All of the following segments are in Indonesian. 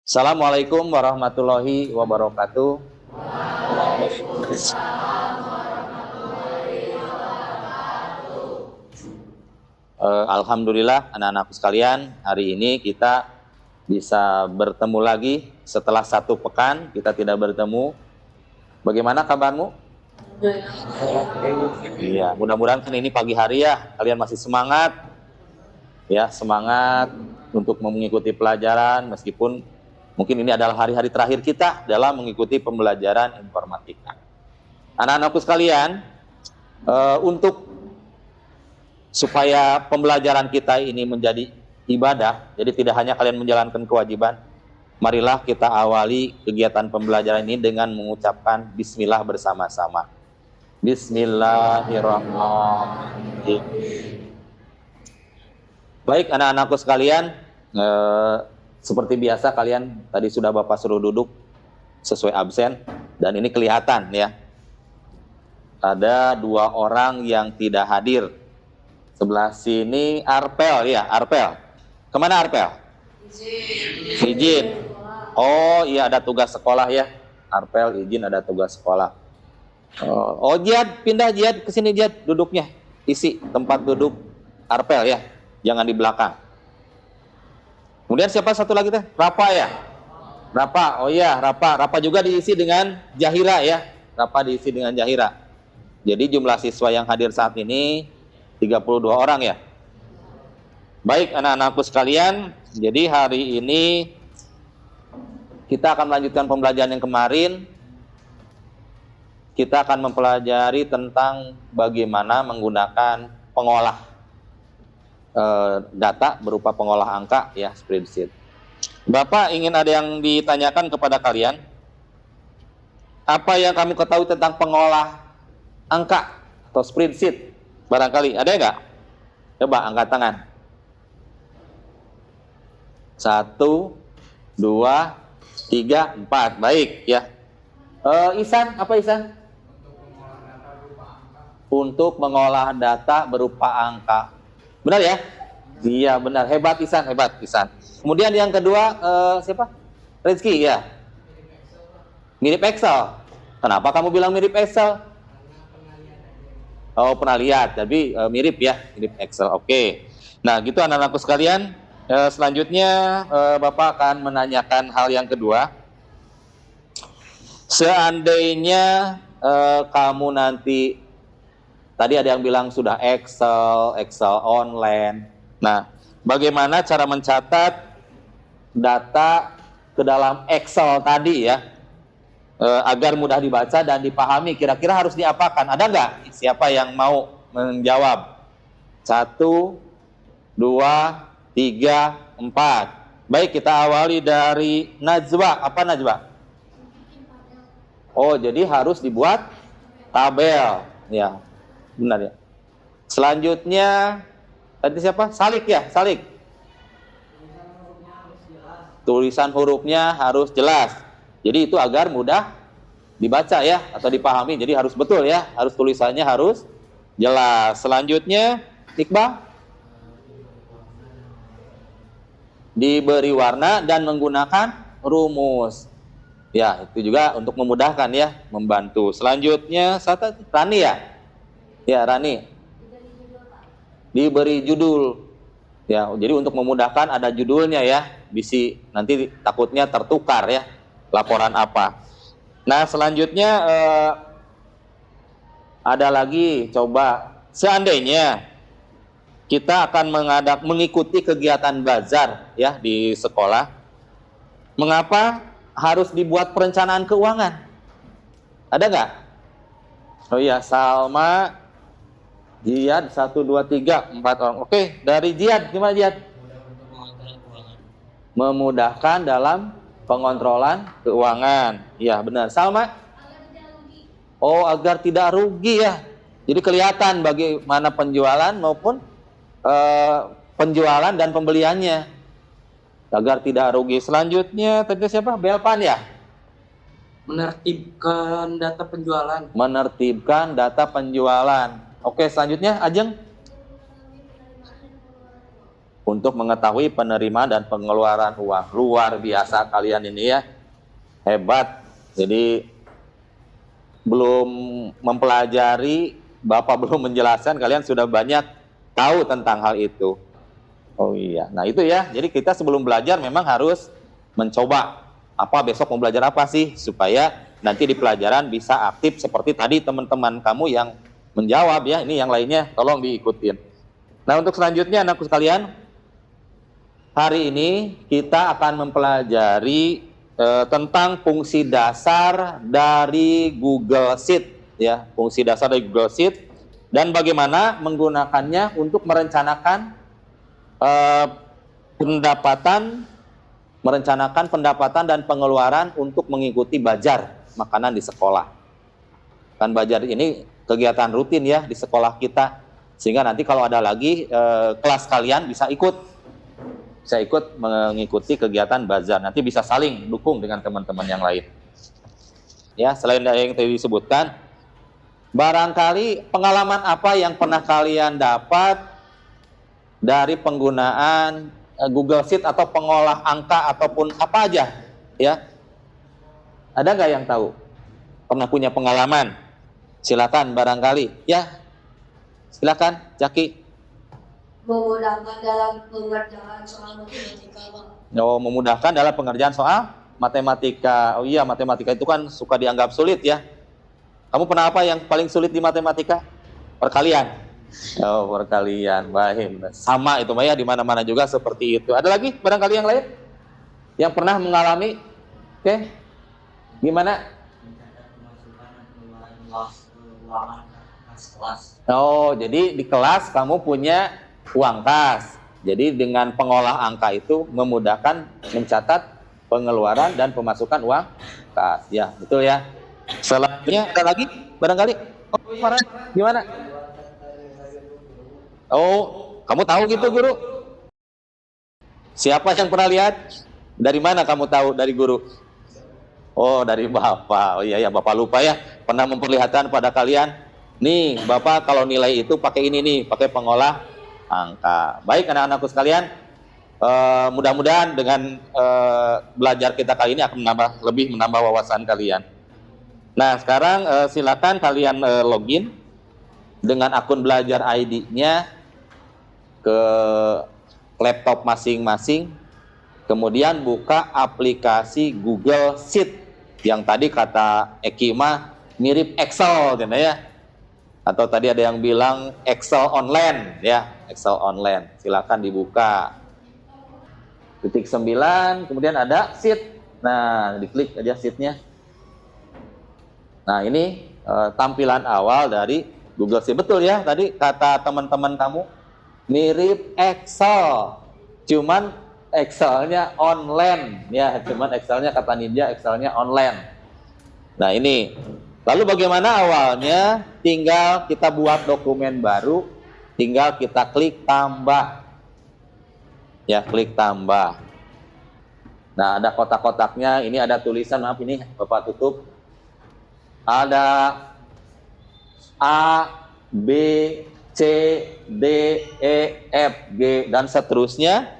Assalamualaikum warahmatullahi wabarakatuh. Alhamdulillah anak-anakku sekalian, hari ini kita bisa bertemu lagi setelah satu pekan kita tidak bertemu. Bagaimana kabarmu? Iya, mudah-mudahan kan ini pagi hari ya, kalian masih semangat. Ya, semangat untuk mengikuti pelajaran meskipun mungkin ini adalah hari-hari terakhir kita dalam mengikuti pembelajaran informatika. Anak-anakku sekalian, untuk supaya pembelajaran kita ini menjadi ibadah, jadi tidak hanya kalian menjalankan kewajiban, marilah kita awali kegiatan pembelajaran ini dengan mengucapkan bismillah bersama-sama. Bismillahirrahmanirrahim. Baik anak-anakku sekalian, seperti biasa kalian tadi sudah Bapak suruh duduk sesuai absen, dan ini kelihatan ya, ada dua orang yang tidak hadir. Sebelah sini Arpel ya, Arpel. Kemana Arpel? Izin. Oh iya, ada tugas sekolah ya. Arpel izin, ada tugas sekolah. Oh Jihad, pindah Jihad ke sini Jihad, duduknya isi tempat duduk Arpel ya, jangan di belakang. Kemudian siapa satu lagi teh? Rapa ya? Rapa, oh iya Rapa. Rapa juga diisi dengan Jahira ya. Rapa diisi dengan Jahira. Jadi jumlah siswa yang hadir saat ini 32 orang ya. Baik anak-anakku sekalian, jadi hari ini kita akan melanjutkan pembelajaran yang kemarin. Kita akan mempelajari tentang bagaimana menggunakan pengolah data berupa pengolah angka ya, spreadsheet. Bapak ingin ada yang ditanyakan kepada kalian. Apa yang kamu ketahui tentang pengolah angka atau spreadsheet? Barangkali ada nggak? Coba angkat tangan. 1, 2, 3, 4. Baik ya. Ihsan, apa Ihsan? Untuk mengolah data berupa angka. Benar ya? Iya benar, hebat Ihsan, hebat Ihsan. Kemudian yang kedua siapa? Rizky ya. Mirip Excel. Kenapa kamu bilang mirip Excel? Oh pernah lihat, tapi mirip ya, mirip Excel. Oke. Nah gitu anak-anakku sekalian. Selanjutnya Bapak akan menanyakan hal yang kedua. Seandainya kamu nanti, tadi ada yang bilang sudah Excel online. Nah, bagaimana cara mencatat data ke dalam Excel tadi ya, agar mudah dibaca dan dipahami? Kira-kira harus diapakan? Ada nggak? Siapa yang mau menjawab? 1, 2, 3, 4. Baik, kita awali dari Najwa. Apa Najwa? Oh, jadi harus dibuat tabel. Ya, benar ya. Selanjutnya tadi siapa? Salik ya, Salik. Tulisan hurufnya harus jelas. Jadi itu agar mudah dibaca ya atau dipahami. Jadi harus betul ya, harus tulisannya harus jelas. Selanjutnya Iqbal, diberi warna dan menggunakan rumus. Ya, itu juga untuk memudahkan ya, membantu. Selanjutnya Rani ya. Ya, Rani. Diberi judul. Ya, jadi untuk memudahkan ada judulnya ya. Bisi nanti takutnya tertukar ya. Laporan apa. Nah, selanjutnya ada lagi, coba seandainya kita akan mengikuti kegiatan bazar ya di sekolah. Mengapa harus dibuat perencanaan keuangan? Ada nggak? Oh iya, Salma, Jihad, 1, 2, 3, 4 orang. Oke, dari Jihad, gimana Jihad? Memudahkan dalam pengontrolan keuangan. Ya benar. Salma? Oh, agar tidak rugi ya. Jadi kelihatan bagaimana penjualan maupun penjualan dan pembeliannya, agar tidak rugi. Selanjutnya tadi siapa? Belpan ya? Menertibkan data penjualan. Menertibkan data penjualan. Oke, selanjutnya Ajeng. untuk mengetahui penerimaan dan pengeluaran uang. Luar biasa kalian ini ya, hebat. Jadi belum mempelajari, Bapak belum menjelaskan, kalian sudah banyak tahu tentang hal itu. Oh iya, nah itu ya. Jadi kita sebelum belajar memang harus mencoba. Apa besok mau belajar apa sih, supaya nanti di pelajaran bisa aktif seperti tadi teman-teman kamu yang menjawab ya. Ini yang lainnya tolong diikutin. Nah untuk selanjutnya anakku sekalian, hari ini kita akan mempelajari tentang fungsi dasar dari Google Sheet ya, fungsi dasar dari Google Sheet dan bagaimana menggunakannya untuk merencanakan pendapatan dan pengeluaran untuk mengikuti Bajar makanan di sekolah. Kan Bajar ini kegiatan rutin ya di sekolah kita, sehingga nanti kalau ada lagi kelas kalian bisa ikut mengikuti kegiatan bazar. Nanti bisa saling dukung dengan teman-teman yang lain. Ya, selain dari yang tadi disebutkan, barangkali pengalaman apa yang pernah kalian dapat dari penggunaan Google Sheet atau pengolah angka ataupun apa aja, ya? Ada nggak yang tahu? Pernah punya pengalaman? Silakan barangkali, ya. Silakan, Jaki. Memudahkan dalam pengerjaan soal matematika, Bang. Oh, memudahkan dalam pengerjaan soal matematika. Oh iya, matematika itu kan suka dianggap sulit ya. Kamu pernah apa yang paling sulit di matematika? Perkalian. Oh, perkalian. Baik. Sama itu Maya, di mana-mana juga seperti itu. Ada lagi barangkali yang lain yang pernah mengalami? Oke. Gimana? Oh, jadi di kelas kamu punya uang kas. Jadi dengan pengolah angka itu memudahkan mencatat pengeluaran dan pemasukan uang kas. Ya, betul ya. Selanjutnya ada lagi barangkali? Oh, Farhan, gimana? Oh, kamu tahu gitu guru? Siapa yang pernah lihat? Dari mana kamu tahu dari guru? Oh, dari Bapak. Oh iya ya, Bapak lupa ya. Pernah memperlihatkan pada kalian. Nih, Bapak kalau nilai itu pakai ini nih, pakai pengolah angka. Baik anak-anakku sekalian, mudah-mudahan dengan belajar kita kali ini akan lebih menambah wawasan kalian. Nah sekarang silakan kalian login dengan akun belajar ID-nya ke laptop masing-masing, kemudian buka aplikasi Google Sheet yang tadi kata Ekima mirip Excel gitu ya. Atau tadi ada yang bilang Excel online ya, Excel online. Silakan dibuka. Titik 9, kemudian ada sheet. Nah, diklik aja sheetnya. Nah, ini tampilan awal dari Google Sheet. Betul ya, tadi kata teman-teman kamu mirip Excel. Cuman Excelnya online ya, cuman Excelnya kata Ninja, Excelnya online. Nah, ini lalu bagaimana awalnya? Tinggal kita buat dokumen baru, tinggal kita klik tambah. Ya, klik tambah. Nah, ada kotak-kotaknya, ini ada tulisan, maaf ini Bapak tutup. Ada A, B, C, D, E, F, G, dan seterusnya.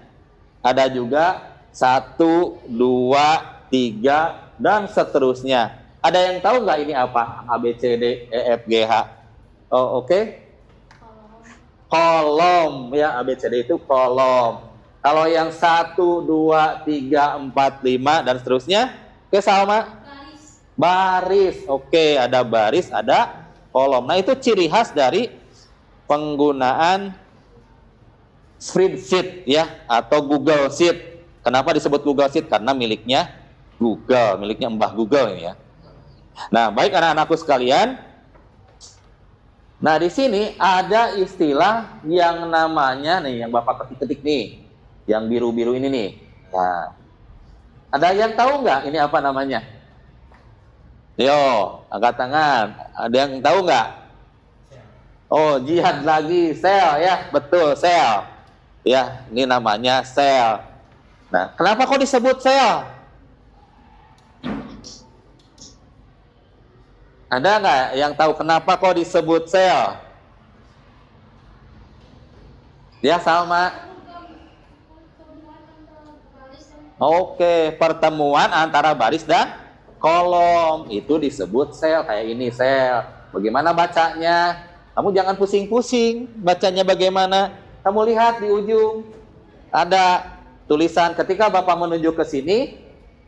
Ada juga 1, 2, 3, dan seterusnya. Ada yang tahu nggak ini apa? A, B, C, D, E, F, G, H. Oh, oke. Kolom. Ya, A, B, C, D itu kolom. Kalau yang 1, 2, 3, 4, 5, dan seterusnya, oke Salma? Baris. Oke, ada baris, ada kolom. Nah, itu ciri khas dari penggunaan spreadsheet ya, atau Google Sheet. Kenapa disebut Google Sheet? Karena miliknya Google, miliknya Mbah Google ini ya. Nah, baik anak-anakku sekalian. Nah, di sini ada istilah yang namanya nih, yang Bapak ketik-ketik nih, yang biru-biru ini nih. Nah, ada yang tahu nggak ini apa namanya? Yo, angkat tangan. Ada yang tahu nggak? Oh, jihad lagi, sel ya, betul sel. Ya, ini namanya sel. Nah, kenapa kok disebut sel? Ada nggak yang tahu kenapa kok disebut sel? Ya, Salma. Oke, pertemuan antara baris dan kolom itu disebut sel. Kayak ini sel. Bagaimana bacanya? Kamu jangan pusing-pusing bacanya bagaimana. Kamu lihat di ujung ada tulisan. Ketika Bapak menunjuk ke sini,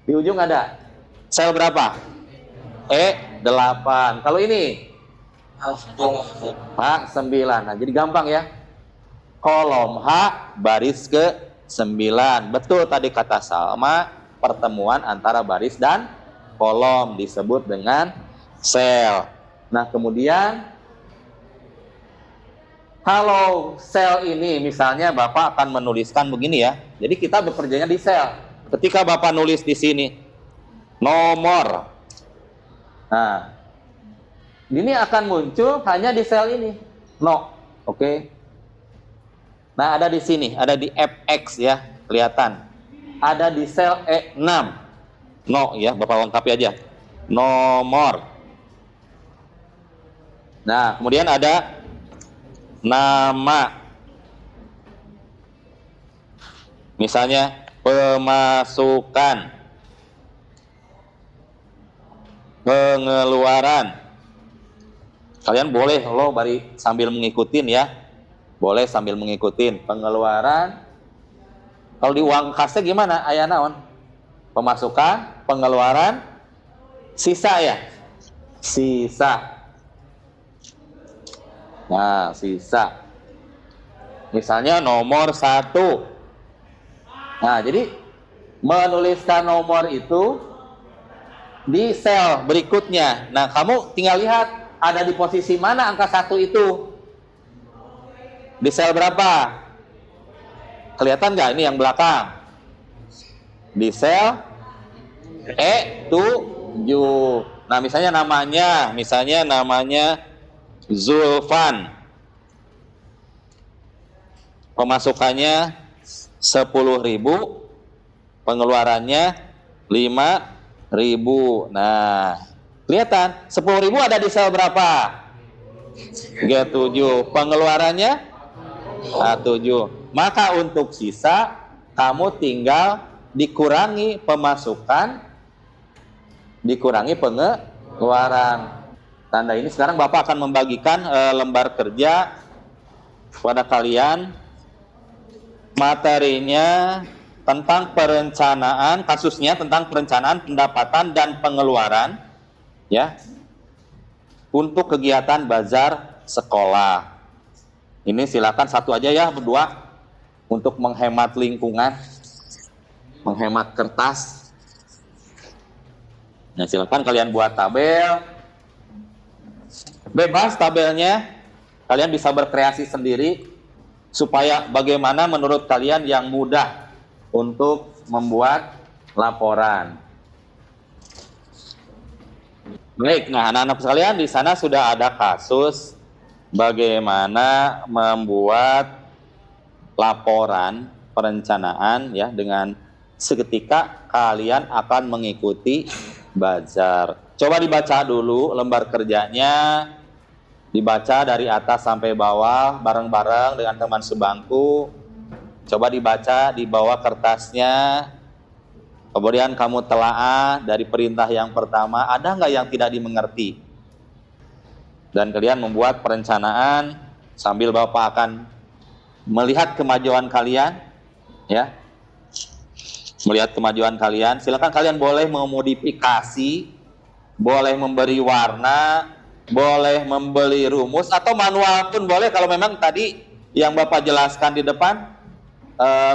di ujung ada sel berapa? E8. Kalau ini H9. Nah, jadi gampang ya. Kolom H baris ke-9. Betul tadi kata Salma, pertemuan antara baris dan kolom disebut dengan sel. Nah, kemudian kalau sel ini misalnya Bapak akan menuliskan begini ya. Jadi kita bekerjanya di sel. Ketika Bapak nulis di sini nomor. Nah, ini akan muncul hanya di sel ini. No. Oke. Nah, ada di sini, ada di FX ya, kelihatan. Ada di sel E6. No ya, Bapak lengkapi aja. Nomor. Nah, kemudian ada nama. Misalnya pemasukan, pengeluaran. Kalian boleh loh bari sambil mengikutin ya. Boleh sambil mengikutin pengeluaran. Kalau di uang kasnya gimana? Aya naon? Pemasukan, pengeluaran, sisa ya? Sisa. Nah, sisa. Misalnya nomor 1. Nah, jadi menuliskan nomor itu di sel berikutnya. Nah, kamu tinggal lihat ada di posisi mana angka 1 itu. Di sel berapa? Kelihatan nggak ini yang belakang? Di sel E7. Nah, misalnya namanya Zulfan. Pemasukannya 10.000, pengeluarannya 5.000. Nah, kelihatan 10.000 ada di sel berapa? G7. Pengeluarannya A7. Maka untuk sisa kamu tinggal dikurangi pemasukan, dikurangi pengeluaran. Tanda ini sekarang Bapak akan membagikan lembar kerja kepada kalian. Materinya tentang perencanaan, kasusnya tentang perencanaan pendapatan dan pengeluaran ya, untuk kegiatan bazar sekolah. Ini silakan satu aja ya, berdua, untuk menghemat lingkungan, menghemat kertas. Nah, silakan kalian buat tabel. Bebas tabelnya, kalian bisa berkreasi sendiri supaya bagaimana menurut kalian yang mudah untuk membuat laporan. Baik, nah anak-anak sekalian, di sana sudah ada kasus bagaimana membuat laporan perencanaan ya, dengan seketika kalian akan mengikuti bazar. Coba dibaca dulu lembar kerjanya, dibaca dari atas sampai bawah bareng-bareng dengan teman sebangku. Coba dibaca di bawah kertasnya. Kemudian kamu telaah dari perintah yang pertama, ada nggak yang tidak dimengerti? Dan kalian membuat perencanaan sambil Bapak akan melihat kemajuan kalian ya. Melihat kemajuan kalian, silakan kalian boleh memodifikasi, boleh memberi warna, boleh membeli rumus atau manual pun boleh kalau memang tadi yang Bapak jelaskan di depan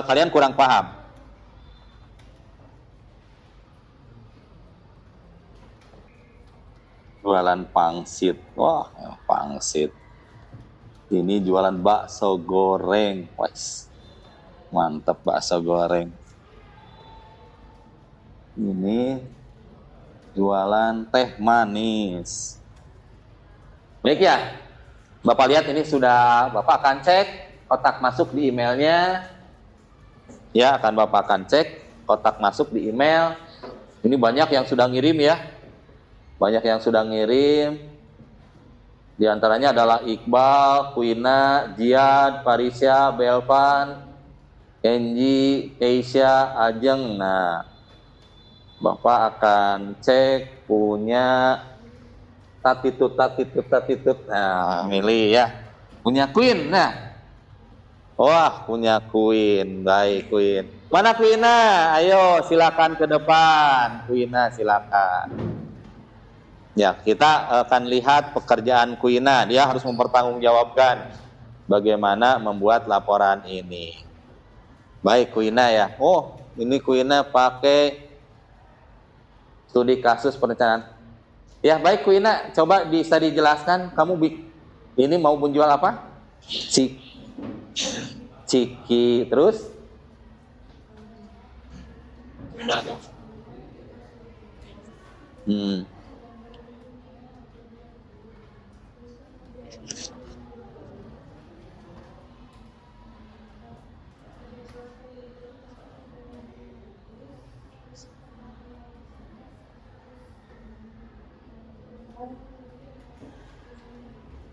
kalian kurang paham. Jualan pangsit. Wah, pangsit. Ini jualan bakso goreng. Wais. Mantap bakso goreng. Ini jualan teh manis. Baik ya. Bapak lihat ini sudah Bapak akan cek kotak masuk di emailnya. Ya, Bapak akan cek kotak masuk di email. Ini banyak yang sudah ngirim ya. Banyak yang sudah ngirim. Di antaranya adalah Iqbal, Kuina, Jiad, Parisya, Belvan, Kenji, Keisha, Ajeng. Nah, Bapak akan cek punya tatitut. Nah, milih ya. Punya Queen. Nah, wah, punya Queen. Baik, Queen. Mana Queennya? Ayo, silakan ke depan. Queennya, silakan. Ya, kita akan lihat pekerjaan Queennya. Dia harus mempertanggungjawabkan bagaimana membuat laporan ini. Baik, Queennya ya. Oh, ini Queennya pakai studi kasus perencanaan. Ya, baik Queennya, coba bisa dijelaskan kamu ini mau menjual apa? Ciki terus?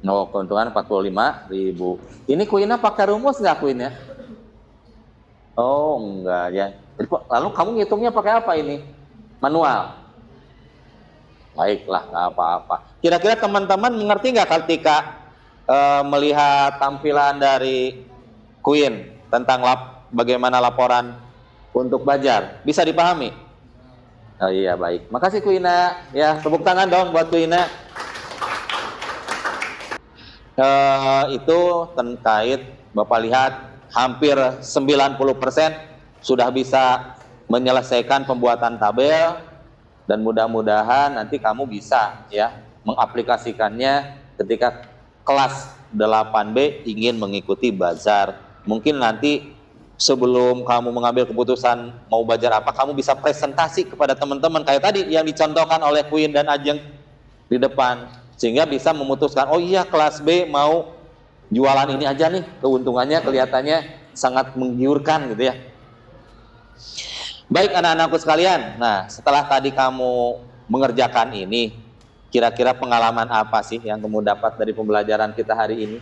Oh, keuntungan 45.000. Ini Queennya pakai rumus nggak Queennya? Oh, enggak ya. Lalu kamu ngitungnya pakai apa ini? Manual. Baiklah, nggak apa-apa. Kira-kira teman-teman mengerti nggak ketika melihat tampilan dari Queen tentang bagaimana laporan untuk Bajar? Bisa dipahami? Oh iya, baik. Makasih Queennya. Ya, tepuk tangan dong buat Queennya. Itu terkait Bapak lihat hampir 90% sudah bisa menyelesaikan pembuatan tabel, dan mudah-mudahan nanti kamu bisa ya mengaplikasikannya ketika kelas 8B ingin mengikuti Bazar. Mungkin nanti sebelum kamu mengambil keputusan mau Bazar apa, kamu bisa presentasi kepada teman-teman kayak tadi yang dicontohkan oleh Queen dan Ajeng di depan, sehingga bisa memutuskan, oh iya kelas B mau jualan ini aja nih, keuntungannya kelihatannya sangat menggiurkan gitu ya. Baik anak-anakku sekalian, nah setelah tadi kamu mengerjakan ini, kira-kira pengalaman apa sih yang kamu dapat dari pembelajaran kita hari ini?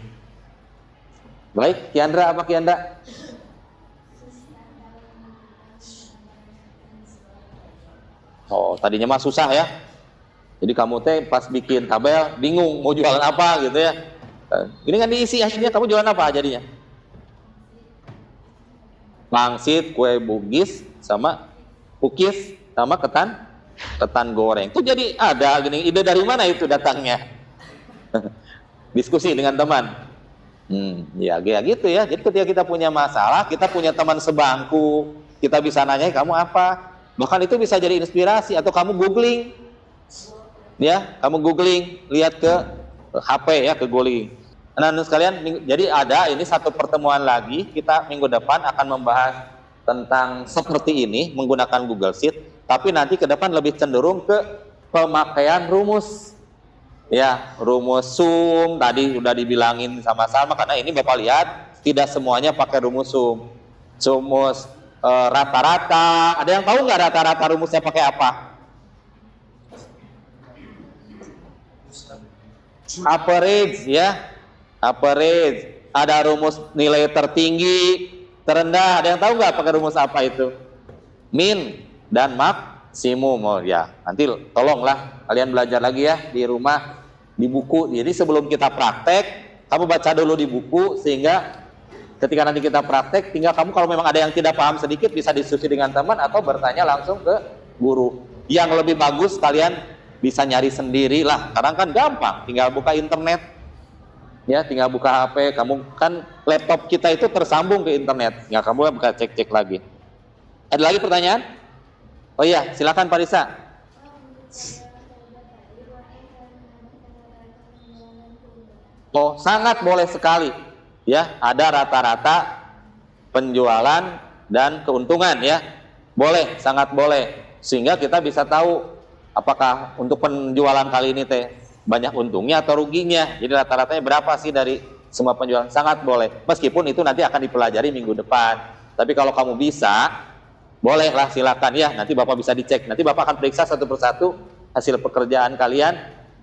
Baik, Kiandra, apa Kiandra? Oh, tadinya mah susah ya. Jadi kamu teh pas bikin tabel bingung mau jualan apa gitu ya. Ini kan diisi akhirnya kamu jualan apa jadinya? Pangsit, kue bugis, sama cookies, sama ketan goreng. Itu jadi ada gini, ide dari mana itu datangnya? Diskusi dengan teman. Ya gitu ya. Jadi ketika kita punya masalah, kita punya teman sebangku, kita bisa nanya kamu apa? Bahkan itu bisa jadi inspirasi, atau kamu googling. Ya, kamu googling, lihat ke HP ya, ke googling. Nah, sekalian, jadi ada ini satu pertemuan lagi, kita minggu depan akan membahas tentang seperti ini menggunakan Google Sheet, tapi nanti ke depan lebih cenderung ke pemakaian rumus. Ya, rumus sum tadi sudah dibilangin sama-sama, karena ini Bapak lihat tidak semuanya pakai rumus sum. Rumus rata-rata, ada yang tahu nggak rata-rata rumusnya pakai apa? Average ya, average. Ada rumus nilai tertinggi, terendah. Ada yang tahu nggak pakai rumus apa itu? Min dan maksimum. Oh ya, nanti tolonglah kalian belajar lagi ya di rumah, di buku. Jadi sebelum kita praktek, kamu baca dulu di buku, sehingga ketika nanti kita praktek, tinggal kamu kalau memang ada yang tidak paham sedikit bisa diskusi dengan teman atau bertanya langsung ke guru. Yang lebih bagus kalian bisa nyari sendiri lah, karena kan gampang, tinggal buka internet ya, tinggal buka HP. Kamu kan laptop kita itu tersambung ke internet, nggak kamu buka cek-cek lagi. Ada lagi pertanyaan? Oh iya, silakan Pak Risa. Oh, sangat boleh sekali ya, ada rata-rata penjualan dan keuntungan ya, boleh, sangat boleh, sehingga kita bisa tahu apakah untuk penjualan kali ini teh banyak untungnya atau ruginya. Jadi rata-ratanya berapa sih dari semua penjualan, sangat boleh. Meskipun itu nanti akan dipelajari minggu depan. Tapi kalau kamu bisa, bolehlah, silakan ya. Nanti Bapak bisa dicek. Nanti Bapak akan periksa satu persatu hasil pekerjaan kalian,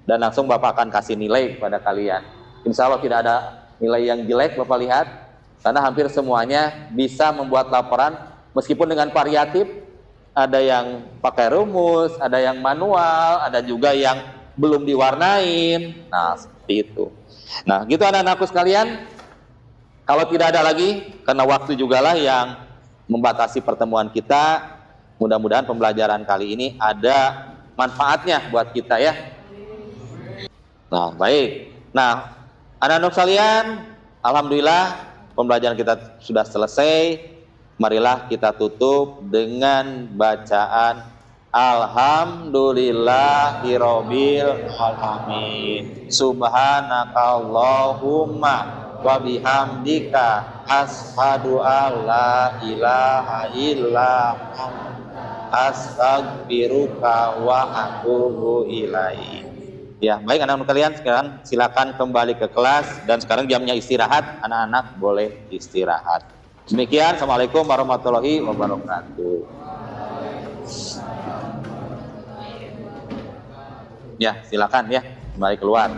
dan langsung Bapak akan kasih nilai kepada kalian. Insya Allah tidak ada nilai yang jelek Bapak lihat. Karena hampir semuanya bisa membuat laporan meskipun dengan variatif, ada yang pakai rumus, ada yang manual, ada juga yang belum diwarnain. Nah, seperti itu. Nah, gitu anak-anakku sekalian. Kalau tidak ada lagi, karena waktu jugalah yang membatasi pertemuan kita, mudah-mudahan pembelajaran kali ini ada manfaatnya buat kita ya. Nah, baik. Nah, anak-anak sekalian, alhamdulillah pembelajaran kita sudah selesai. Marilah kita tutup dengan bacaan Alhamdulillahirabbil alamin. Subhanakallahumma wa bihamdika asyhadu alla ilaha illa anta astaghfiruka wa atubu ilaik. Ya, baik anak-anak kalian, sekarang silakan kembali ke kelas dan sekarang jamnya istirahat, anak-anak boleh istirahat. Demikian, assalamualaikum warahmatullahi wabarakatuh. Ya, silakan ya, kembali keluar.